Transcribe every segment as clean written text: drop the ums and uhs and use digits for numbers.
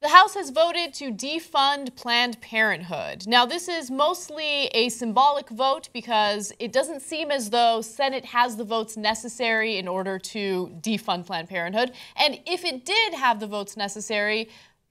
The House has voted to defund Planned Parenthood. Now, this is mostly a symbolic vote because it doesn't seem as though Senate has the votes necessary in order to defund Planned Parenthood. And if it did have the votes necessary,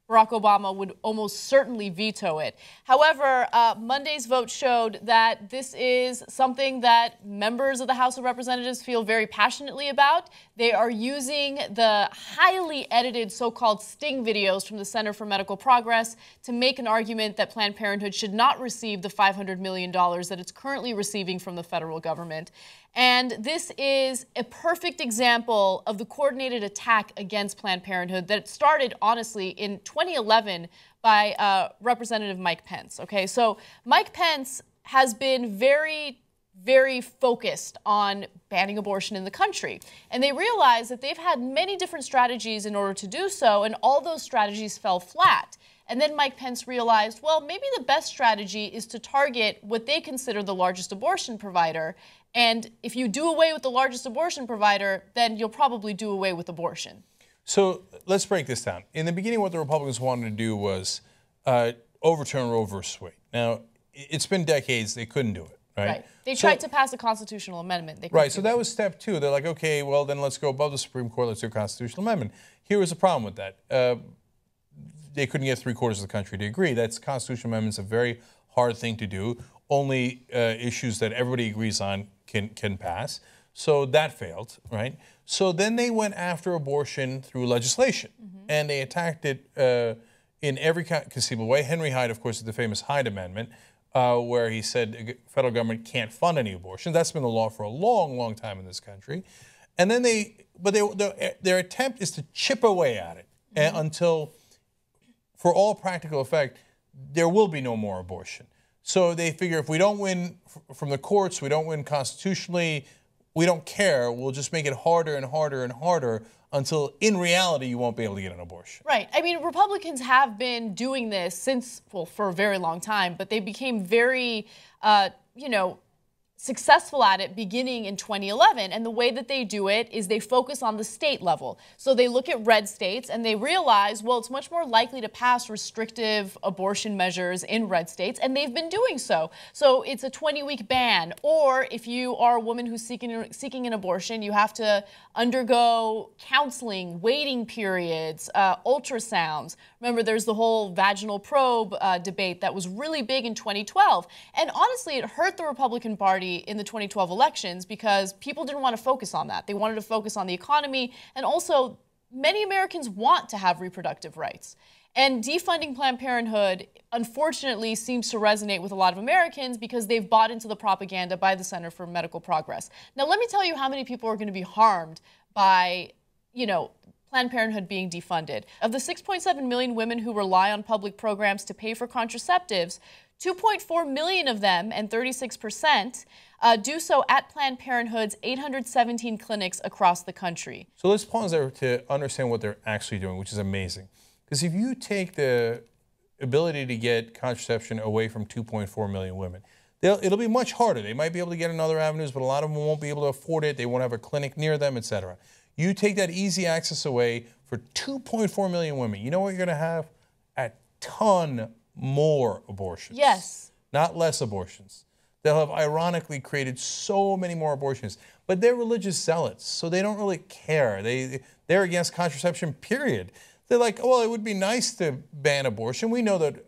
Barack Obama would almost certainly veto it. However, Monday's vote showed that this is something that members of the House of Representatives feel very passionately about. They are using the highly edited so-called sting videos from the Center for Medical Progress to make an argument that Planned Parenthood should not receive the $500 million that it's currently receiving from the federal government. And this is a perfect example of the coordinated attack against Planned Parenthood that started, honestly, in 2011 by Representative Mike Pence. Okay, so Mike Pence has been very focused on banning abortion in the country. And they realize that they've had many different strategies in order to do so, and all those strategies fell flat. And then Mike Pence realized, well, maybe the best strategy is to target what they consider the largest abortion provider. And if you do away with the largest abortion provider, then you'll probably do away with abortion. So let's break this down. In the beginning, what the Republicans wanted to do was overturn Roe versus Wade. Now, it's been decades. They couldn't do it, right? They tried to pass a constitutional amendment. Right, so that was step two. They're like, okay, well, then let's go above the Supreme Court. Let's do a constitutional amendment. Here was the problem with that. They couldn't get 3/4 of the country to agree. That's constitutional amendments, a very hard thing to do. Only issues that everybody agrees on can pass. So that failed, right? So then they went after abortion through legislation, and they attacked it in every conceivable way. Henry Hyde, of course, is the famous Hyde Amendment, where he said the federal government can't fund any abortion. That's been the law for a long, long time in this country. And then their attempt is to chip away at it until, for all practical effect, there will be no more abortion. So they figure if we don't win from the courts, we don't win constitutionally, we don't care, we'll just make it harder and harder and harder until, in reality, you won't be able to get an abortion. Right. I mean, Republicans have been doing this since, well, for a very long time, but they became very, successful at it beginning in 2011. And the way that they do it is they focus on the state level. So they look at red states and they realize, well, it's much more likely to pass restrictive abortion measures in red states, and they've been doing so. So it's a 20-week ban, or if you are a woman who's seeking an abortion, you have to undergo counseling, waiting periods, ultrasounds. Remember, there's the whole vaginal probe debate that was really big in 2012. And honestly, it hurt the Republican Party in the 2012 elections because people didn't want to focus on that. They wanted to focus on the economy, and also many Americans want to have reproductive rights. And defunding Planned Parenthood, unfortunately, seems to resonate with a lot of Americans because they've bought into the propaganda by the Center for Medical Progress. Now, let me tell you how many people are going to be harmed by, Planned Parenthood being defunded. Of the 6.7 million women who rely on public programs to pay for contraceptives, 2.4 million of them, and 36%, do so at Planned Parenthood's 817 clinics across the country. So let's pause there to understand what they're actually doing, which is amazing. Because if you take the ability to get contraception away from 2.4 million women, it'll be much harder. They might be able to get in other avenues, but a lot of them won't be able to afford it. They won't have a clinic near them, etc. You take that easy access away for 2.4 million women. You know what you're going to have? A ton more abortions. Yes. Not less abortions. They'll have ironically created so many more abortions. But they're religious zealots, so they don't really care. They're against contraception, period. They're like, well, it would be nice to ban abortion. We know that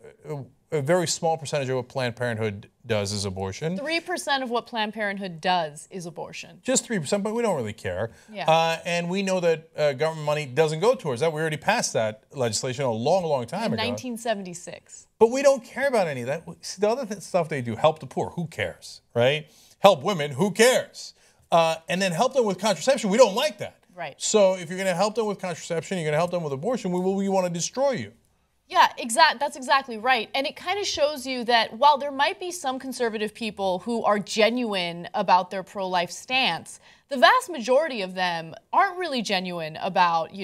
a very small percentage of what Planned Parenthood does is abortion. 3% of what Planned Parenthood does is abortion. Just 3%, but we don't really care. Yeah. And we know that government money doesn't go towards that. We already passed that legislation a long, long time ago. In 1976. But we don't care about any of that. See, the other stuff they do, help the poor, who cares, right? Help women, who cares? And then help them with contraception, we don't like that. Right. So if you're going to help them with contraception, you're going to help them with abortion, we want to destroy you. Yeah, that's exactly right. And it kind of shows you that while there might be some conservative people who are genuine about their pro-life stance, the vast majority of them aren't really genuine about,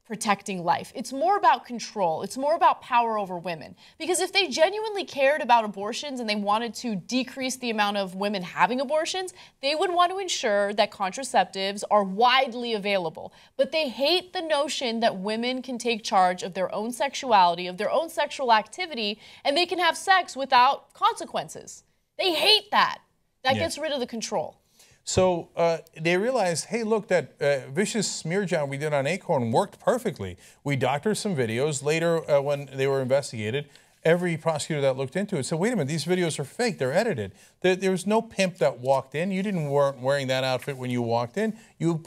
protecting life. It's more about control. It's more about power over women. Because if they genuinely cared about abortions and they wanted to decrease the amount of women having abortions, they would want to ensure that contraceptives are widely available. But they hate the notion that women can take charge of their own sexuality, of their own sexual activity, and they can have sex without consequences. They hate that. That gets rid of the control. So they realized, hey, look, that vicious smear job we did on Acorn worked perfectly. We doctored some videos. Later, when they were investigated, every prosecutor that looked into it said, wait a minute, these videos are fake. They're edited. There was no pimp that walked in. You weren't wearing that outfit when you walked in. You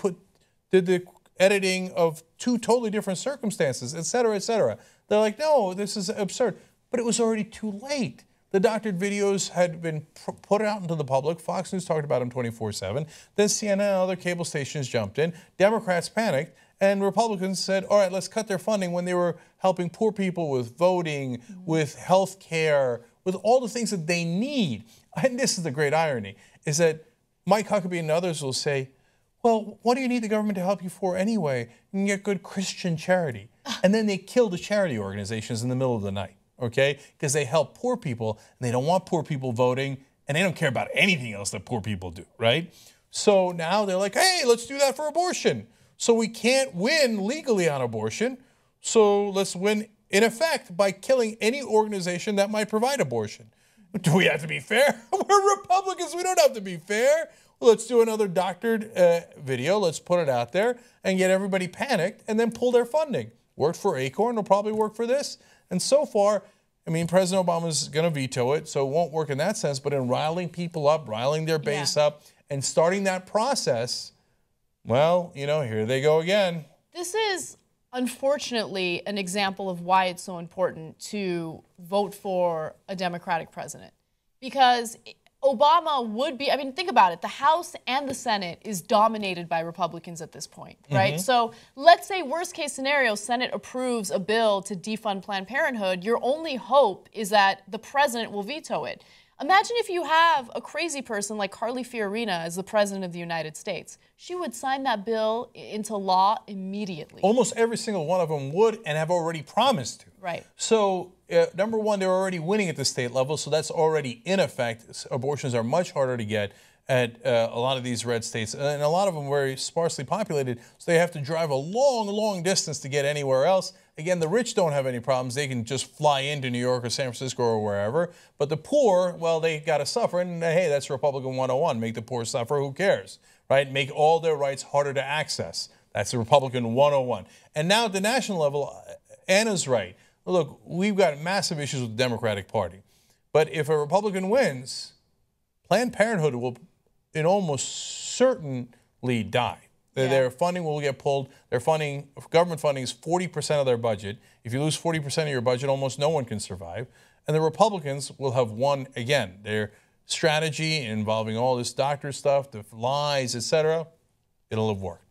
did the editing of 2 totally different circumstances, et cetera, et cetera. They're like, no, this is absurd. But it was already too late. The doctored videos had been put out into the public. Fox News talked about them 24/7. Then CNN and other cable stations jumped in. Democrats panicked, and Republicans said, all right, let's cut their funding when they were helping poor people with voting, with health care, with all the things that they need. And this is the great irony, is that Mike Huckabee and others will say, well, what do you need the government to help you for anyway? You can get good Christian charity. And then they kill the charity organizations in the middle of the night. Okay, because they help poor people, and they don't want poor people voting, and they don't care about anything else that poor people do, right? So now they're like, hey, let's do that for abortion. So we can't win legally on abortion, so let's win in effect by killing any organization that might provide abortion. Do we have to be fair? We're Republicans, we don't have to be fair. Well, let's do another doctored video, let's put it out there, and get everybody panicked, and then pull their funding. Worked for Acorn, it'll probably work for this. And so far, I mean, President Obama's going to veto it, so it won't work in that sense. But in riling people up, riling their base up, and starting that process, well, you know, here they go again. This is, unfortunately, an example of why it's so important to vote for a Democratic president. Because Obama would be, I mean, think about it. The House and the Senate is dominated by Republicans at this point, right? So let's say worst case scenario, Senate approves a bill to defund Planned Parenthood. Your only hope is that the president will veto it. Imagine if you have a crazy person like Carly Fiorina as the president of the United States. She would sign that bill into law immediately. Almost every single one of them would and have already promised to. Right. So, number one, they're already winning at the state level, so that's already in effect. Abortions are much harder to get at a lot of these red states, and a lot of them very sparsely populated, so they have to drive a long, long distance to get anywhere else. Again, the rich don't have any problems. They can just fly into New York or San Francisco or wherever. But the poor, well, they got to suffer, and hey, that's Republican 101. Make the poor suffer, who cares, right? Make all their rights harder to access. That's the Republican 101. And now at the national level, Anna's right. Look, we've got massive issues with the Democratic Party. But if a Republican wins, Planned Parenthood will in almost certainly die. Their funding will get pulled. Their funding, government funding is 40% of their budget. If you lose 40% of your budget, almost no one can survive. And the Republicans will have won again. Their strategy involving all this doctor stuff, the lies, etc., it'll have worked.